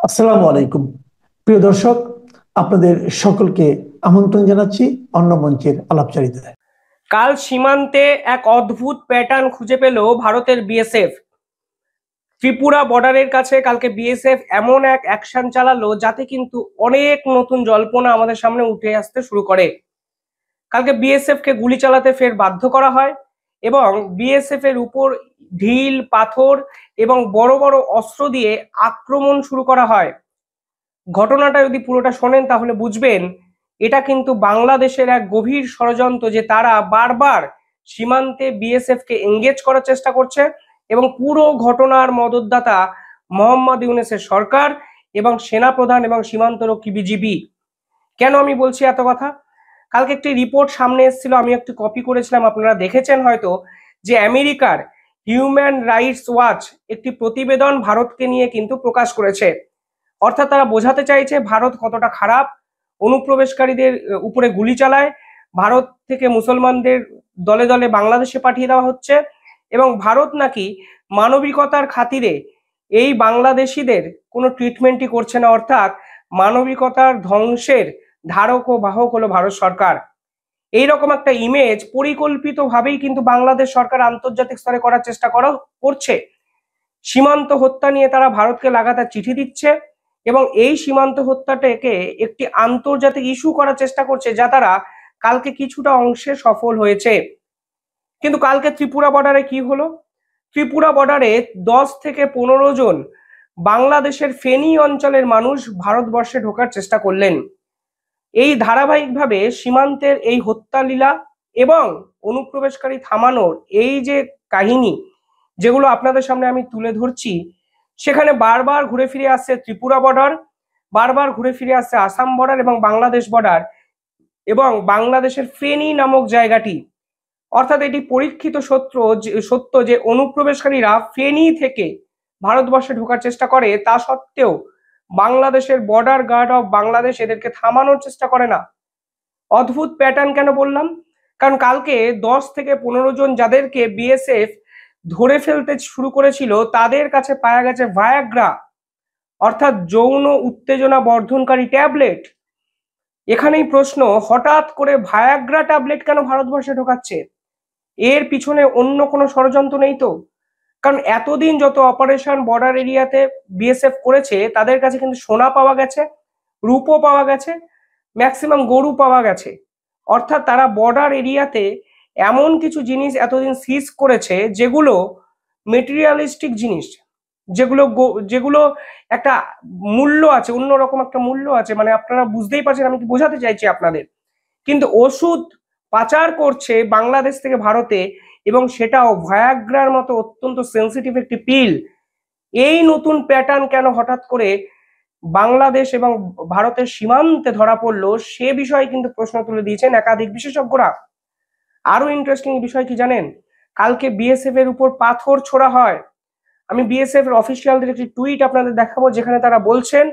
আসসালামু আলাইকুম। প্রিয় দর্শক, আপনাদের সকলকে আমন্ত্রণ জানাচ্ছি অন্য মঞ্চের আলাপচারিতায়। কাল সীমান্তে এক অদ্ভুত প্যাটার্ন খুঁজে পেল ভারতের বিএসএফ। ত্রিপুরা বর্ডারের কাছে কালকে বিএসএফ এমন এক অ্যাকশন চালালো যাতে কিন্তু অনেক নতুন জল্পনা আমাদের সামনে উঠে আসতে শুরু করে। কালকে বিএসএফ কে গুলি চালাতে ফের বাধ্য করা হয় এবং বিএসএফ এর উপর ঢিল পাথর এবং বড় বড় অস্ত্র দিয়ে আক্রমণ শুরু করা হয়। ঘটনাটা যদি পুরোটা শোনেন তাহলে বুঝবেন এটা কিন্তু বাংলাদেশের এক গভীর ষড়যন্ত্র, যে তারা বারবার সীমান্তে বিএসএফ কে এঙ্গেজ করার চেষ্টা করছে এবং পুরো ঘটনার মদতদাতা মোহাম্মদ ইউনূসের সরকার এবং সেনাপ্রধান এবং সীমান্তরক্ষী বিজিবি। কেন আমি বলছি এত কথা? কালকে একটি রিপোর্ট সামনে এসেছিল, আমি একটু কপি করেছিলাম, আপনারা দেখেছেন হয়তো, যে আমেরিকার হিউম্যান রাইটস ওয়াচ একটি প্রতিবেদন ভারতকে নিয়ে কিন্তু প্রকাশ করেছে। অর্থাৎ তারা বোঝাতে চাইছে ভারত কতটা খারাপ, অনুপ্রবেশকারীদের উপরে গুলি চালায়, ভারত থেকে মুসলমানদের দলে দলে বাংলাদেশে পাঠিয়ে দেওয়া হচ্ছে এবং ভারত নাকি মানবিকতার খাতিরে এই বাংলাদেশিদের কোনো ট্রিটমেন্টই করছে না। অর্থাৎ মানবিকতার ধ্বংসের ধারক ও বাহক হলো ভারত সরকার। এইরকম একটা ইমেজ পরিকল্পিতভাবেই কিন্তু বাংলাদেশ সরকার আন্তর্জাতিক স্তরে করার চেষ্টা করছে। সীমান্ত হত্যা নিয়ে তারা ভারতকে লাগাতার চিঠি দিচ্ছে এবং এই সীমান্ত হত্যাটাকে একটি আন্তর্জাতিক ইস্যু করার চেষ্টা করছে, যা তারা কালকে কিছুটা অংশে সফল হয়েছে। কিন্তু কালকে ত্রিপুরা বর্ডারে কি হলো? ত্রিপুরা বর্ডারে 10 থেকে 15 জন বাংলাদেশের ফেনী অঞ্চলের মানুষ ভারতবর্ষে ঢোকার চেষ্টা করলেন। এই ধারাবাহিকভাবে সীমান্তের এই হত্যা লীলা এবং অনুপ্রবেশকারী থামানোর এই যে কাহিনী, যেগুলো আপনাদের সামনে আমি তুলে ধরছি, সেখানে বারবার ঘুরে ফিরে আসছে ত্রিপুরা বর্ডার, বারবার ঘুরে ফিরে আসছে আসাম বর্ডার এবং বাংলাদেশ বর্ডার এবং বাংলাদেশের ফেনী নামক জায়গাটি। অর্থাৎ এটি পরীক্ষিত সত্য যে অনুপ্রবেশকারীরা ফেনী থেকে ভারতবর্ষে ঢোকার চেষ্টা করে, তা সত্ত্বেও বাংলাদেশের বর্ডার গার্ড অফ বাংলাদেশ এদেরকে থামানোর চেষ্টা করে না। অদ্ভুত প্যাটার্ন কেন বললাম? কারণ কালকে 10 থেকে 15 জন যাদেরকে বিএসএফ ধরে ফেলতে শুরু করেছিল, তাদের কাছে পাওয়া গেছে ভায়াগ্রা, অর্থাৎ যৌন উত্তেজনা বর্ধনকারী ট্যাবলেট। এখানেই প্রশ্ন, হঠাৎ করে ভায়াগ্রা ট্যাবলেট কেন ভারতবর্ষে ঢোকাচ্ছে? এর পিছনে অন্য কোনো ষড়যন্ত্র নেই তো? কারণ এতদিন যত অপারেশন বর্ডার এরিয়াতে বিএসএফ করেছে, তাদের কাছে কিন্তু সোনা পাওয়া গেছে, রূপো পাওয়া গেছে, ম্যাক্সিমাম গরু পাওয়া গেছে। অর্থাৎ তারা বর্ডার এরিয়াতে এমন কিছু জিনিস এতদিন সিজ করেছে যেগুলো মেটেরিয়ালিস্টিক জিনিস, যেগুলো যেগুলো একটা মূল্য আছে, অন্যরকম একটা মূল্য আছে। মানে আপনারা বুঝতেই পারছেন আমি কি বোঝাতে চাইছি আপনাদের। কিন্তু ওষুধ পাচার করছে বাংলাদেশ থেকে ভারতে, এবং সেটাও ভায়াগ্রার মতো অত্যন্ত সেন্সিটিভ একটি পিল। এই নতুন প্যাটার্ন কেন হঠাৎ করে বাংলাদেশ এবং ভারতের সীমান্তে ধরা পড়লো, সে বিষয়ে কিন্তু প্রশ্ন তুলে দিয়েছেন একাধিক বিশেষজ্ঞরা। আরো ইন্টারেস্টিং বিষয় কি জানেন? কালকে বিএসএফ এর উপর পাথর ছোড়া হয়। আমি বিএসএফ এর অফিসিয়ালদের একটি টুইট আপনাদের দেখাবো, যেখানে তারা বলছেন,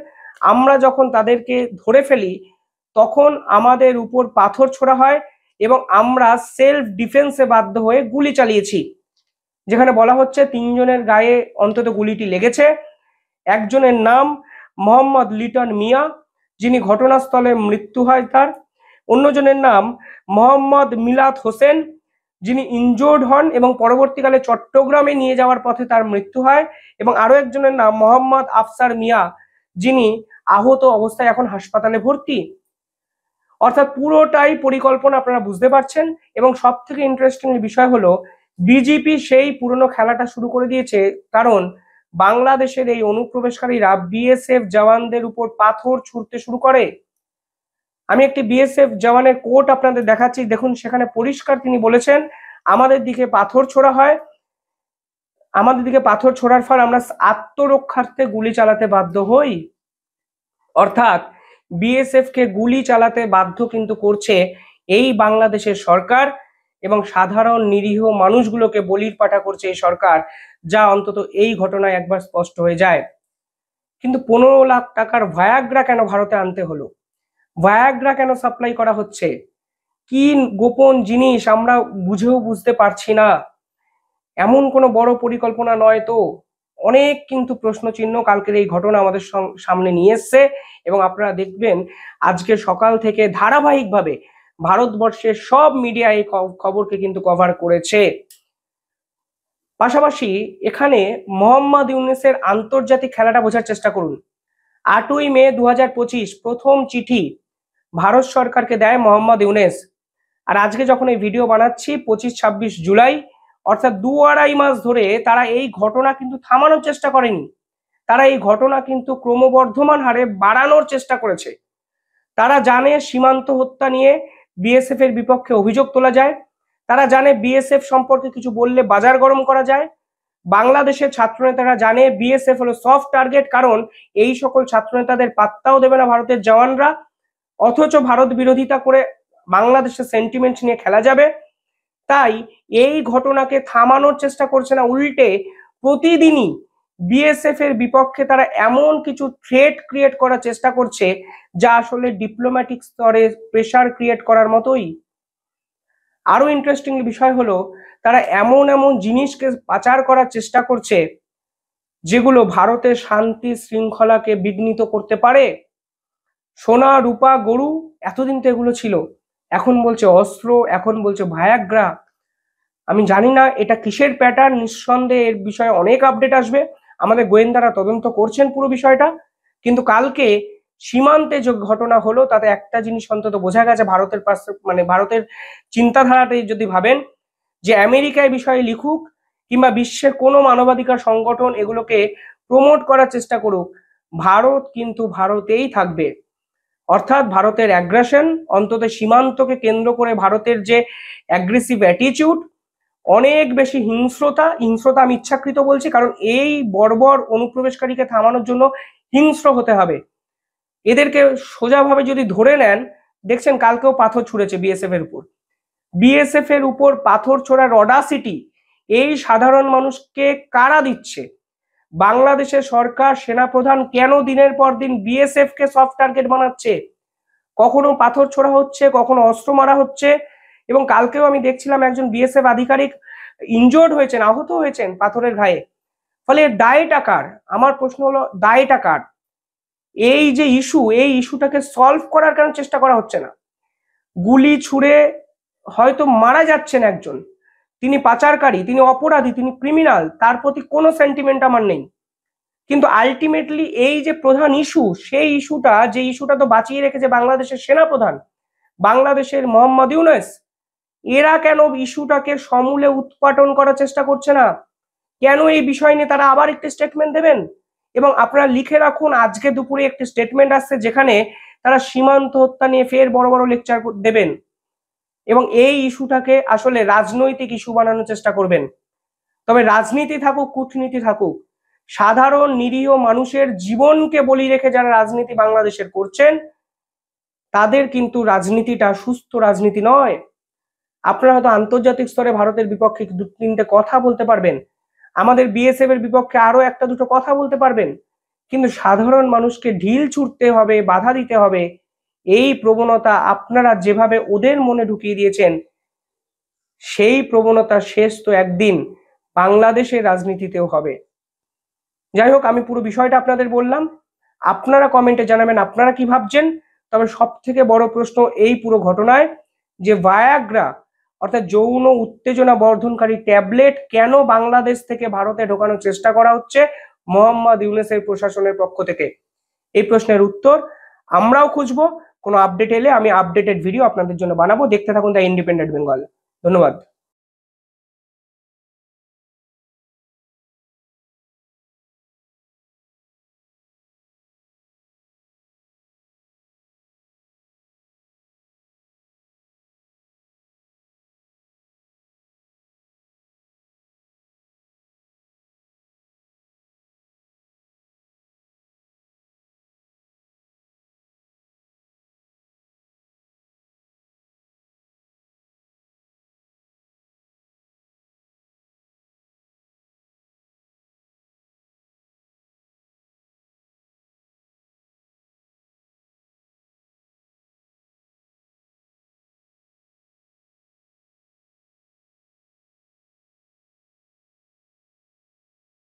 আমরা যখন তাদেরকে ধরে ফেলি তখন আমাদের উপর পাথর ছোড়া হয় এবং আমরা সেলফ ডিফেন্সে বাধ্য হয়ে গুলি চালিয়েছি। যেখানে বলা হচ্ছে 3 জনের গায়ে অন্তত গুলিটি লেগেছে। একজনের নাম মোহাম্মদ লিটন মিয়া, যিনি ঘটনাস্থলে মৃত্যু হয় তার। অন্যজনের নাম মোহাম্মদ মিলাদ হোসেন, যিনি ইনজোর্ড হন এবং পরবর্তীকালে চট্টগ্রামে নিয়ে যাওয়ার পথে তার মৃত্যু হয়। এবং আরো একজনের নাম মোহাম্মদ আফসার মিয়া, যিনি আহত অবস্থায় এখন হাসপাতালে ভর্তি। অর্থাৎ পুরোটাই পরিকল্পনা, আপনারা বুঝতে পারছেন। এবং সব থেকে ইন্টারেস্টিং বিষয় হলো, বিজেপি সেই পুরনো খেলাটা শুরু করে দিয়েছে। কারণ বাংলাদেশের এই অনুপ্রবেশকারীরা বিএসএফ জওয়ানদের উপর পাথর ছুঁড়তে শুরু করে। আমি একটি বিএসএফ জওয়ানের কোট আপনাদের দেখাচ্ছি, দেখুন সেখানে পরিষ্কার তিনি বলেছেন, আমাদের দিকে পাথর ছোড়া হয়, আমাদের দিকে পাথর ছোড়ার ফলে আমরা আত্মরক্ষার্থে গুলি চালাতে বাধ্য হই। অর্থাৎ বিএসএফ কে গুলি চালাতে বাধ্য কিন্তু করছে এই বাংলাদেশের সরকার, এবং সাধারণ নিরীহ মানুষগুলোকে বলির পাঠা করছে এই সরকার, যা অন্তত এই ঘটনায় একবার স্পষ্ট হয়ে যায়। কিন্তু 15 লাখ টাকার ভায়াগ্রা কেন ভারতে আনতে হলো? ভায়াগ্রা কেন সাপ্লাই করা হচ্ছে? কি গোপন জিনিস আমরা বুঝতে পারছি না। এমন কোনো বড় পরিকল্পনা নয় তো? অনেক কিন্তু প্রশ্নচিহ্ন কালকের এই ঘটনা আমাদের সামনে নিয়ে এসছে, এবং আপনারা দেখবেন আজকে সকাল থেকে ধারাবাহিকভাবে ভারতবর্ষের সব মিডিয়া এই খবরকে কিন্তু কভার করেছে। পাশাপাশি এখানে মোহাম্মদ ইউনূসের আন্তর্জাতিক খেলাটা বোঝার চেষ্টা করুন। 8ই মে 2025 প্রথম চিঠি ভারত সরকারকে দেয় মোহাম্মদ ইউনূস, আর আজকে যখন এই ভিডিও বানাচ্ছি 25-26 জুলাই, অর্থাৎ 2-2.5 মাস ধরে তারা এই ঘটনা কিন্তু থামানোর চেষ্টা করেনি। তারা এই ঘটনা কিন্তু ক্রমবর্ধমান হারে বাড়ানোর চেষ্টা করেছে। তারা জানে সীমান্ত হত্যা নিয়ে বিএসএফ এর বিপক্ষে অভিযোগ তোলা যায়, তারা জানে বিএসএফ সম্পর্কে কিছু বললে বাজার গরম করা যায়। বাংলাদেশের ছাত্রনেতারা জানে বিএসএফ হলো সফট টার্গেট, কারণ এই সকল ছাত্রনেতাদের পাত্তাও দেবে না ভারতের জওয়ানরা, অথচ ভারত বিরোধিতা করে বাংলাদেশের সেন্টিমেন্ট নিয়ে খেলা যাবে। তাই এই ঘটনাকে থামানোর চেষ্টা করছে না, উল্টে প্রতিদিনই বিএসএফ এর বিপক্ষে তারা এমন কিছু থ্রেট ক্রিয়েট করার চেষ্টা করছে যা আসলে ডিপ্লোম্যাটিক স্তরে প্রেসার ক্রিয়েট করার মতোই। আরো ইন্টারেস্টিং বিষয় হলো তারা এমন এমন জিনিসকে পাচার করার চেষ্টা করছে যেগুলো ভারতের শান্তি শৃঙ্খলাকে বিঘ্নিত করতে পারে। সোনা রূপা গরু, এতদিন তো এগুলো ছিল, এখন বলছে অস্ত্র, এখন বলছে ভায়াগ্রা। আমি জানি না এটা কিসের প্যাটার্ন, নিঃসন্দেহে এর বিষয়ে অনেক আপডেট আসবে, আমাদের গোয়েন্দারা তদন্ত করছেন পুরো বিষয়টা। কিন্তু কালকে সীমান্তে যে ঘটনা হলো তাতে একটা জিনিস অন্তত বোঝা গেছে, ভারতের ভারতের চিন্তাধারাতে যদি ভাবেন যে আমেরিকায় বিষয়ে লিখুক কিংবা বিশ্বের কোনো মানবাধিকার সংগঠন এগুলোকে প্রমোট করার চেষ্টা করুক, ভারত কিন্তু ভারতেই থাকবে। অর্থাৎ ভারতের অ্যাগ্রেশন, অন্তত সীমান্তকে কেন্দ্র করে ভারতের যে অ্যাগ্রেসিভ অ্যাটিটিউড, অনেক বেশি হিংস্রতা আমি ইচ্ছাকৃত বলছি, কারণ এই বর্বর অনুপ্রবেশকারীকে থামানোর জন্য হিংস্র হতে হবে। এদেরকে সোজাভাবে যদি ধরে নেন, দেখছেন কালকেও পাথর ছুঁড়েছে বিএসএফ এর উপর পাথর ছোড়ার অডাসিটি এই সাধারণ মানুষকে কারা দিচ্ছে? বাংলাদেশের সরকার, সেনাপ্রধান কেন দিনের পর দিন বিএসএফ কে সফট টার্গেট বানাচ্ছে? কখনো পাথর ছোড়া হচ্ছে, কখনো অস্ত্র মারা হচ্ছে, এবং কালকেও আমি দেখছিলাম একজন বিএসএফ আধিকারিক ইনজোর্ড হয়েছেন, আহত হয়েছেন পাথরের ঘায়ে। ফলে দায়টা কার? আমার প্রশ্ন হলো দায়টা কার? এই যে ইস্যু, এই ইস্যুটাকে সলভ করার কেন চেষ্টা করা হচ্ছে না? গুলি ছুড়ে হয়তো মারা যাচ্ছেন একজন, তিনি পাচারকারী, তিনি অপরাধী, তিনি ক্রিমিনাল, তার প্রতি কোনো সেন্টিমেন্ট আমার নেই, কিন্তু আলটিমেটলি এই যে প্রধান ইস্যু, সেই ইস্যুটা তো বাঁচিয়ে রেখেছে বাংলাদেশের সেনাপ্রধান, বাংলাদেশের মোহাম্মদ ইউনূস। এরা কেন ইস্যুটাকে সমূলে উৎপাটন করার চেষ্টা করছে না? কেন এই বিষয় নিয়ে তারা আবার একটি স্টেটমেন্ট দেবেন? এবং আপনারা লিখে রাখুন, আজকে দুপুরে একটি স্টেটমেন্ট আসছে যেখানে তারা সীমান্ত হত্যা নিয়ে ফের বড় বড় লেকচার দেবেন, এবং এই ইস্যুটাকে আসলে রাজনৈতিক ইস্যু বানানোর চেষ্টা করবেন। তবে রাজনীতি থাকুক, কূটনীতি থাকুক, সাধারণ নিরীহ মানুষের জীবনকে বলি রেখে যারা রাজনীতি বাংলাদেশের করছেন, তাদের কিন্তু রাজনীতিটা সুস্থ রাজনীতি নয়। আপনারা হয়তো আন্তর্জাতিক স্তরে ভারতের বিপক্ষে 2-3টে কথা বলতে পারবেন, আমাদের বিএসএফ এর বিপক্ষে আরো 1-2টো কথা বলতে পারবেন, কিন্তু সাধারণ মানুষকে ঢিল ছুটতে হবে, বাধা দিতে হবে, এই প্রবণতা আপনারা যেভাবে ওদের মনে ঢুকিয়ে দিয়েছেন, সেই প্রবণতার শেষ তো একদিন বাংলাদেশের রাজনীতিতেও হবে। যাই হোক, আমি পুরো বিষয়টা আপনাদের বললাম, আপনারা কমেন্টে জানাবেন আপনারা কি ভাবছেন। তবে সব থেকে বড় প্রশ্ন এই পুরো ঘটনায় যে ভায়াগ্রা অর্থাৎ যৌন উত্তেজনা বর্ধনকারী ট্যাবলেট কেন বাংলাদেশ থেকে ভারতে ঢোকানোর চেষ্টা করা হচ্ছে মোহাম্মদ ইউনূসের প্রশাসনের পক্ষ থেকে, এই প্রশ্নের উত্তর আমরাও খুঁজবো। কোনো আপডেট এলে আমি আপডেটেড ভিডিও আপনাদের জন্য বানাবো। দেখতে থাকুন দ্য ইন্ডিপেন্ডেন্ট বেঙ্গল। ধন্যবাদ।